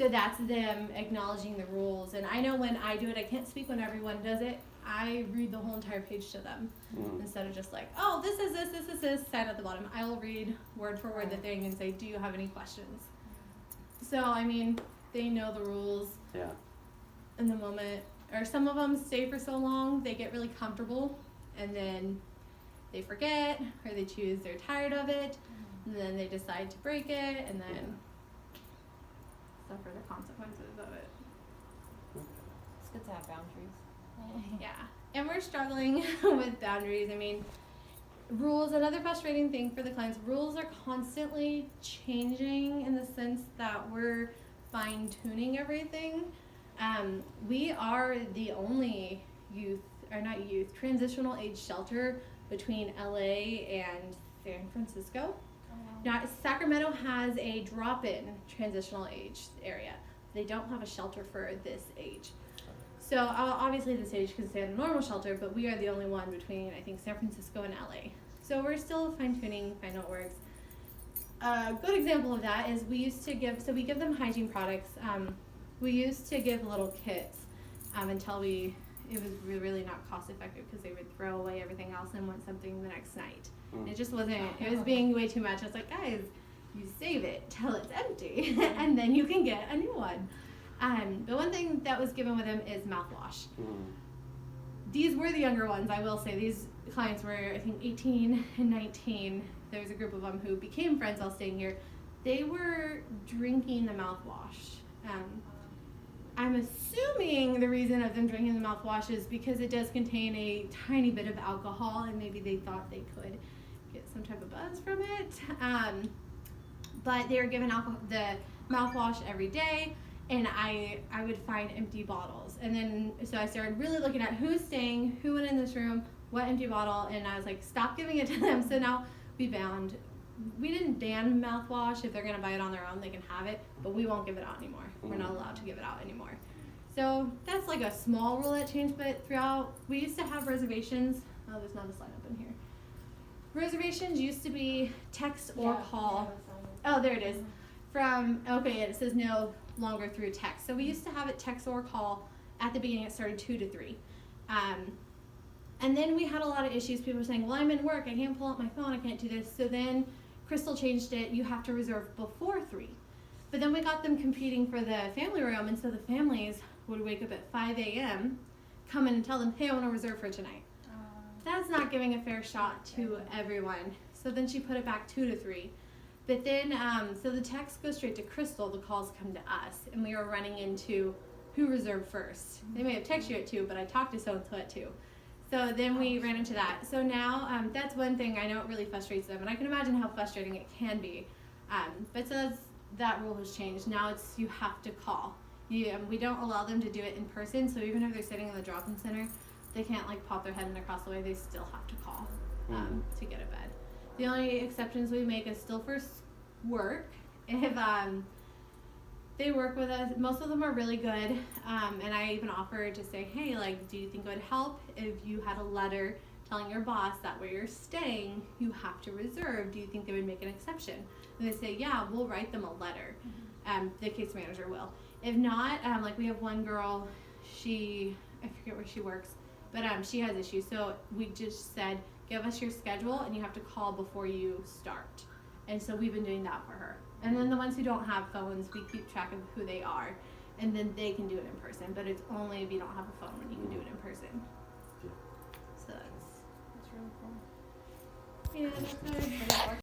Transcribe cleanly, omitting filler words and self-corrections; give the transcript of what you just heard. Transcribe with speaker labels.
Speaker 1: So that's them acknowledging the rules. And I know when I do it, I can't speak when everyone does it. I read the whole entire page to them instead of just like, oh, this is this, sign at the bottom. I will read word for word the thing and say, do you have any questions? So, I mean, they know the rules in the moment. Or some of them stay for so long, they get really comfortable and then they forget or they choose they're tired of it and then they decide to break it and then suffer the consequences of it.
Speaker 2: It's good to have boundaries.
Speaker 1: Yeah, and we're struggling with boundaries. I mean, rules, another frustrating thing for the clients, rules are constantly changing in the sense that we're fine-tuning everything. We are the only transitional age shelter between LA and San Francisco. Now, Sacramento has a drop-in transitional age area. They don't have a shelter for this age. So obviously this age because they have a normal shelter, but we are the only one between, I think, San Francisco and LA. So we're still fine-tuning, find out what works. A good example of that is we give them hygiene products. We used to give little kits until it was really not cost effective because they would throw away everything else and want something the next night. It just wasn't, it was being way too much. I was like, guys, you save it till it's empty and then you can get a new one. The one thing that was given with them is mouthwash. These were the younger ones, I will say. These clients were, I think, 18 and 19. There was a group of them who became friends while staying here. They were drinking the mouthwash. I'm assuming the reason of them drinking the mouthwash is because it does contain a tiny bit of alcohol and maybe they thought they could get some type of buzz from it. But they were given the mouthwash every day. And I would find empty bottles. And then, so I started really looking at who's staying, who went in this room, what empty bottle, and I was like, stop giving it to them. So now we didn't ban mouthwash. If they're gonna buy it on their own, they can have it, but we won't give it out anymore. We're not allowed to give it out anymore. So that's like a small rule that changed, but throughout, we used to have reservations. Oh, there's not a sign up in here. Reservations used to be text or call. Oh, there it is. It says no longer through text. So we used to have it text or call. At the beginning it started 2 to 3. And then we had a lot of issues. People were saying, well, I'm in work, I can't pull out my phone, I can't do this. So then Crystal changed it, you have to reserve before 3. But then we got them competing for the family room, and so the families would wake up at 5 a.m., come in and tell them, hey, I want to reserve for tonight. That's not giving a fair shot to everyone. So then she put it back 2 to 3. But then, so the texts go straight to Crystal, the calls come to us, and we were running into who reserved first. They may have texted you at 2, but I talked to so-and-so at 2. So then we ran into that. So now, that's one thing I know it really frustrates them, and I can imagine how frustrating it can be. But so that rule has changed. Now it's you have to call. We don't allow them to do it in person, so even if they're sitting in the drop-in center, they can't like pop their head in across the way, they still have to call to get a bed. The only exceptions we make is still for work. If they work with us, most of them are really good, and I even offer to say, hey, like, do you think it would help if you had a letter telling your boss that where you're staying, you have to reserve? Do you think they would make an exception? And they say, yeah, we'll write them a letter. The case manager will. If not, like we have one girl, I forget where she works, but she has issues. So we just said, give us your schedule and you have to call before you start. And so we've been doing that for her. And then the ones who don't have phones, we keep track of who they are, and then they can do it in person. But it's only if you don't have a phone when you can do it in person. So that's
Speaker 2: That's really cool.
Speaker 1: yeah, that's our